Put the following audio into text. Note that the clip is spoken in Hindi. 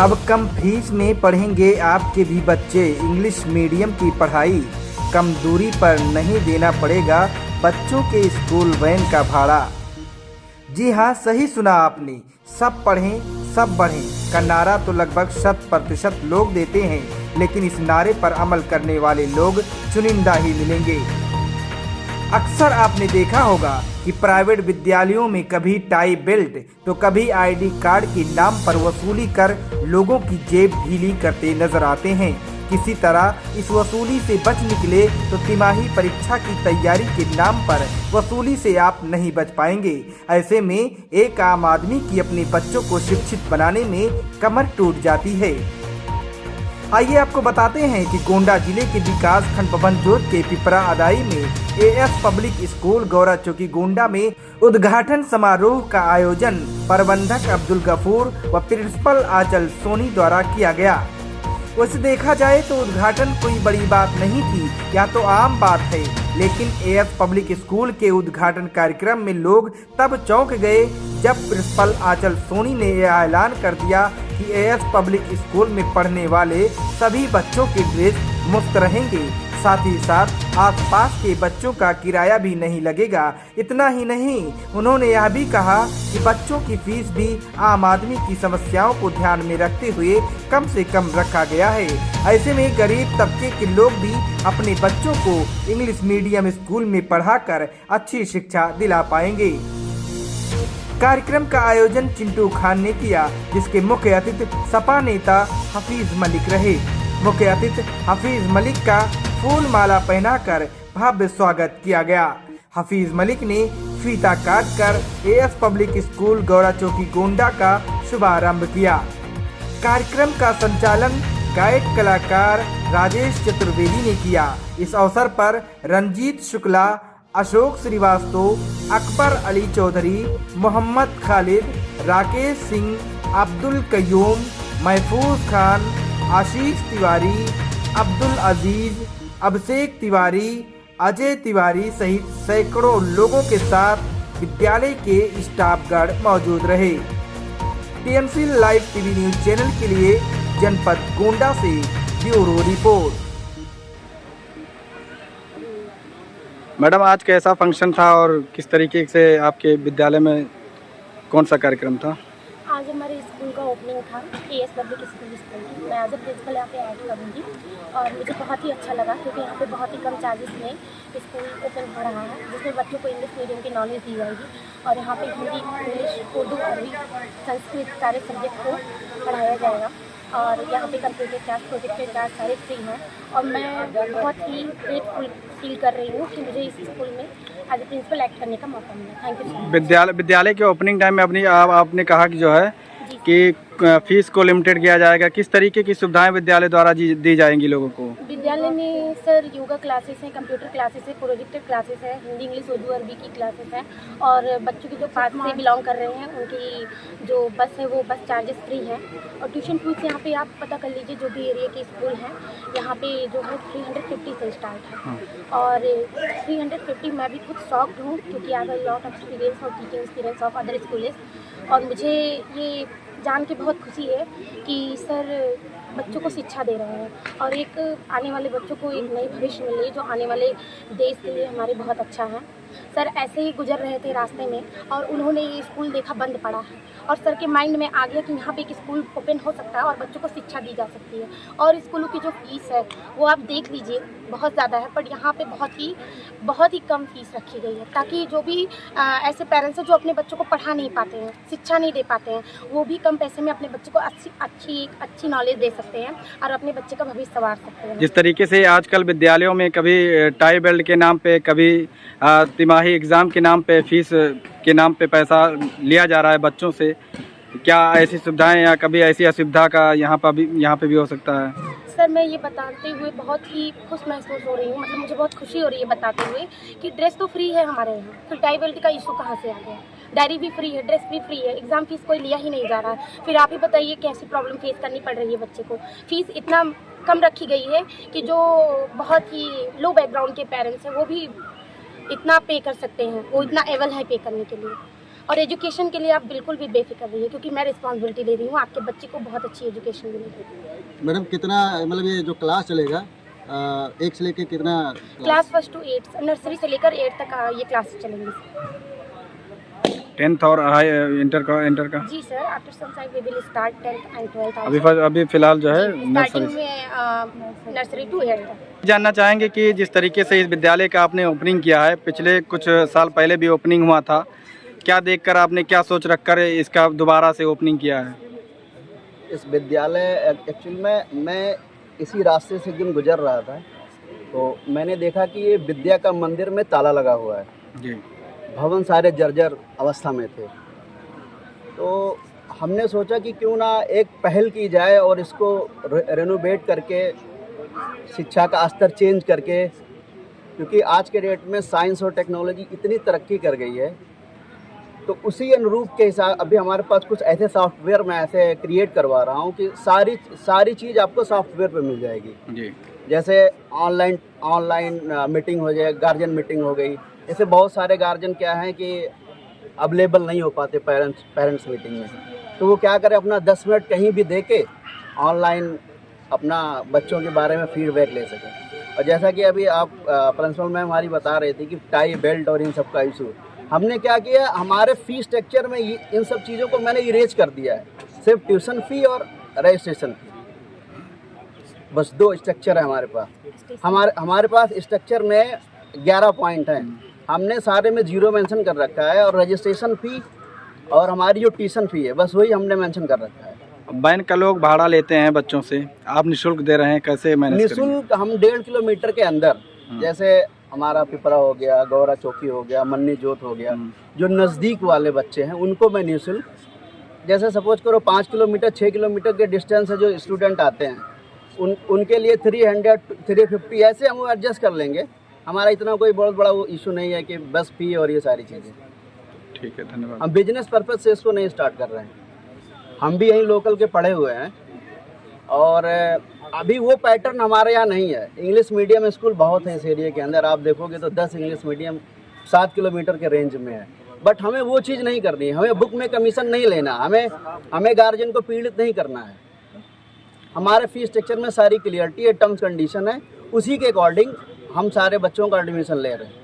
अब कम फीस में पढ़ेंगे आपके भी बच्चे। इंग्लिश मीडियम की पढ़ाई कम दूरी पर नहीं देना पड़ेगा बच्चों के स्कूल वैन का भाड़ा। जी हाँ, सही सुना आपने। सब पढ़ें सब बढ़ें का नारा तो लगभग 100% लोग देते हैं, लेकिन इस नारे पर अमल करने वाले लोग चुनिंदा ही मिलेंगे। अक्सर आपने देखा होगा कि प्राइवेट विद्यालयों में कभी टाई बेल्ट तो कभी आईडी कार्ड के नाम पर वसूली कर लोगों की जेब ढीली करते नजर आते हैं। किसी तरह इस वसूली से बच निकले तो तिमाही परीक्षा की तैयारी के नाम पर वसूली से आप नहीं बच पाएंगे। ऐसे में एक आम आदमी की अपने बच्चों को शिक्षित बनाने में कमर टूट जाती है। आइए आपको बताते हैं कि गोंडा जिले के विकास खंड बभनजोत के पिपरा अदाई में एएस पब्लिक स्कूल गौरा चौकी गोंडा में उद्घाटन समारोह का आयोजन प्रबंधक अब्दुल गफूर व प्रिंसिपल आंचल सोनी द्वारा किया गया। वैसे देखा जाए तो उद्घाटन कोई बड़ी बात नहीं थी, या तो आम बात है, लेकिन एएस पब्लिक स्कूल के उद्घाटन कार्यक्रम में लोग तब चौंक गए जब प्रिंसिपल आंचल सोनी ने यह ऐलान कर दिया कि एएस पब्लिक स्कूल में पढ़ने वाले सभी बच्चों के ड्रेस मुफ्त रहेंगे, साथ ही साथ आसपास के बच्चों का किराया भी नहीं लगेगा। इतना ही नहीं, उन्होंने यह भी कहा कि बच्चों की फीस भी आम आदमी की समस्याओं को ध्यान में रखते हुए कम से कम रखा गया है। ऐसे में गरीब तबके के लोग भी अपने बच्चों को इंग्लिश मीडियम स्कूल में पढ़ाकर अच्छी शिक्षा दिला पाएंगे। कार्यक्रम का आयोजन चिंटू खान ने किया, जिसके मुख्य अतिथि सपा नेता हफीज मलिक रहे। मुख्य अतिथि हफीज मलिक का फूल माला पहनाकर भव्य स्वागत किया गया। हफीज मलिक ने फीता काट कर एएस पब्लिक स्कूल गौरा चौकी गोंडा का शुभारंभ किया। कार्यक्रम का संचालन गायक कलाकार राजेश चतुर्वेदी ने किया। इस अवसर पर रंजीत शुक्ला, अशोक श्रीवास्तव, अकबर अली चौधरी, मोहम्मद खालिद, राकेश सिंह, अब्दुल कयूम, महफूज खान, आशीष तिवारी, अब्दुल अजीज, अभिषेक तिवारी, अजय तिवारी सहित सैकड़ों लोगों के साथ विद्यालय के स्टाफगण मौजूद रहे। TMC live TV news channel के लिए जनपद गोंडा से ब्यूरो रिपोर्ट। मैडम, आज कैसा फंक्शन था और किस तरीके से आपके विद्यालय में कौन सा कार्यक्रम था? आज हमारे स्कूल का ओपनिंग था, एएस पब्लिक स्कूल की। मैं एज अ प्रिंसिपल यहाँ पे ऐड करूँगी और मुझे बहुत ही अच्छा लगा, क्योंकि यहाँ पे बहुत ही कम चार्जेस में स्कूल ओपन हो रहा है, जिसमें बच्चों को इंग्लिश मीडियम की नॉलेज दी जाएगी और यहाँ पे हिंदी, इंग्लिश, उर्दू, अरबी, संस्कृत सारे सब्जेक्ट को पढ़ाया जाएगा। और यहाँ पे कंप्यूटर क्लास, प्रोजेक्टर क्लास सारे फ्री हैं और मैं बहुत ही ग्रेटफुल फील कर रही हूँ कि मुझे इस स्कूल में एज ए प्रिंसिपल एक्ट करने का मौका मिला। Thank you so much. विद्यालय के ओपनिंग टाइम में आपने कहा कि जो है कि फीस को लिमिटेड किया जाएगा। किस तरीके की सुविधाएं विद्यालय द्वारा दी जाएंगी लोगों को? विद्यालय में सर योगा क्लासेस हैं, कंप्यूटर क्लासेस है, प्रोजेक्टर क्लासेस है, हिंदी, इंग्लिश, उर्दू, अरबी की क्लासेस हैं और बच्चों की जो पास से बिलोंग कर रहे हैं उनकी जो बस है वो बस चार्जेस फ्री है। और ट्यूशन फीस यहाँ पे आप पता कर लीजिए, जो भी एरिया के स्कूल हैं यहाँ पे जो है 350 से स्टार्ट है और 350 मैं भी खुद शॉक्ड हूँ, क्योंकि I have lot of experience और teaching experience of other schools और मुझे ये जान के बहुत खुशी है कि सर बच्चों को शिक्षा दे रहे हैं और एक आने वाले बच्चों को एक नई भविष्य मिले जो आने वाले देश के लिए हमारे बहुत अच्छा है। सर ऐसे ही गुजर रहे थे रास्ते में और उन्होंने ये स्कूल देखा बंद पड़ा है और सर के माइंड में आ गया कि यहाँ पे एक स्कूल ओपन हो सकता है और बच्चों को शिक्षा दी जा सकती है। और स्कूलों की जो फीस है वो आप देख लीजिए बहुत ज़्यादा है, पर यहाँ पे बहुत ही कम फीस रखी गई है, ताकि जो भी ऐसे पेरेंट्स हैं जो अपने बच्चों को पढ़ा नहीं पाते हैं, शिक्षा नहीं दे पाते हैं, वो भी कम पैसे में अपने बच्चे को अच्छी नॉलेज दे सकते हैं और अपने बच्चे का भविष्य संवार सकते हैं। जिस तरीके से आजकल विद्यालयों में कभी टाई बेल्ट के नाम पे, कभी तिमाही एग्ज़ाम के नाम पे, फीस के नाम पे पैसा लिया जा रहा है बच्चों से, क्या ऐसी सुविधाएं या कभी ऐसी असुविधा का यहाँ पे भी हो सकता है? सर मैं ये बताते हुए बहुत ही खुश महसूस हो रही हूँ, मतलब मुझे बहुत खुशी हो रही है बताते हुए कि ड्रेस तो फ्री है हमारे यहाँ, फिर टाई बेल्ट का इशू कहाँ से आ गया? डायरी भी फ्री है, ड्रेस भी फ्री है, एग्ज़ाम फीस कोई लिया ही नहीं जा रहा है। फिर आप ही बताइए कैसी प्रॉब्लम फेस करनी पड़ रही है बच्चे को। फीस इतना कम रखी गई है कि जो बहुत ही लो बैकग्राउंड के पेरेंट्स हैं वो भी इतना पे कर सकते हैं, वो इतना एबल है पे करने के लिए। और एजुकेशन के लिए आप बिल्कुल भी बेफिक्र रहिए, क्योंकि मैं रिस्पॉन्सिबिलिटी ले रही हूँ, आपके बच्चे को बहुत अच्छी एजुकेशन मिलेगी। मैडम कितना मतलब ये जो क्लास चलेगा 1 से लेके कितना क्लास 1 to 8, नर्सरी से लेकर 8 तक ये क्लासेस चलेंगी। 10th और हाई इंटर का जी sir, after some time we will start 10th and 12th। अभी फिलहाल जो है स्टार्टिंग नर्सरी में नर्सरी टू 8 तक। जानना चाहेंगे कि जिस तरीके से इस विद्यालय का आपने ओपनिंग किया है, पिछले कुछ साल पहले भी ओपनिंग हुआ था, क्या देखकर आपने क्या सोच रखकर इसका दोबारा से ओपनिंग किया है? इस विद्यालय एक्चुअली में मैं इसी रास्ते से दिन गुजर रहा था, तो मैंने देखा कि ये विद्या का मंदिर में ताला लगा हुआ है जी। भवन सारे जर्जर अवस्था में थे। तो हमने सोचा कि क्यों ना एक पहल की जाए और इसको रेनोवेट करके शिक्षा का स्तर चेंज करके, क्योंकि आज के डेट में साइंस और टेक्नोलॉजी इतनी तरक्की कर गई है, तो उसी अनुरूप के हिसाब अभी हमारे पास कुछ ऐसे सॉफ्टवेयर मैं ऐसे क्रिएट करवा रहा हूँ कि सारी चीज़ आपको सॉफ्टवेयर पे मिल जाएगी जी। जैसे ऑनलाइन मीटिंग हो जाए, गार्जियन मीटिंग हो गई। ऐसे बहुत सारे गार्जियन क्या हैं कि अवेलेबल नहीं हो पाते पेरेंट्स मीटिंग में, तो वो क्या करें, अपना 10 मिनट कहीं भी दे के ऑनलाइन अपना बच्चों के बारे में फीडबैक ले सकें। और जैसा कि अभी आप प्रिंसिपल मैम हमारी बता रहे थे कि टाई बेल्ट और इन सब का इशू, हमने क्या किया, हमारे फ़ी स्ट्रक्चर में इन सब चीज़ों को मैंने इरेज कर दिया है। सिर्फ ट्यूशन फ़ी और रजिस्ट्रेशन फ़ी, बस 2 स्ट्रक्चर है हमारे पास। हमारे पास स्ट्रक्चर में 11 पॉइंट हैं, हमने सारे में 0 मेंशन कर रखा है, और रजिस्ट्रेशन फ़ी और हमारी जो ट्यूशन फ़ी है बस वही हमने मेंशन कर रखा है। वैन का लोग भाड़ा लेते हैं बच्चों से, आप निःशुल्क दे रहे हैं, कैसे मैनेज करेंगे? निःशुल्क हम 1.5 किलोमीटर के अंदर, जैसे हमारा पिपरा हो गया, गौरा चौकी हो गया, मन्नी जोत हो गया, जो नज़दीक वाले बच्चे हैं उनको मैं निःशुल्क, जैसे सपोज करो 5 किलोमीटर 6 किलोमीटर के डिस्टेंस से जो स्टूडेंट आते हैं उनके लिए 300 350 ऐसे हम एडजस्ट कर लेंगे। हमारा इतना कोई बहुत बड़ा वो इशू नहीं है कि बस फी और ये सारी चीज़ें। ठीक है, धन्यवाद। हम बिजनेस पर्पज से इसको नहीं स्टार्ट कर रहे हैं, हम भी यहीं लोकल के पढ़े हुए हैं, और अभी वो पैटर्न हमारे यहाँ नहीं है। इंग्लिश मीडियम स्कूल बहुत है इस एरिया के अंदर, आप देखोगे तो 10 इंग्लिश मीडियम 7 किलोमीटर के रेंज में है, बट हमें वो चीज़ नहीं करनी है। हमें बुक में कमीशन नहीं लेना, हमें गार्जियन को पीड़ित नहीं करना है। हमारे फीस स्ट्रक्चर में सारी क्लियरिटी है, टर्म्स कंडीशन है, उसी के अकॉर्डिंग हम सारे बच्चों का एडमिशन ले रहे हैं।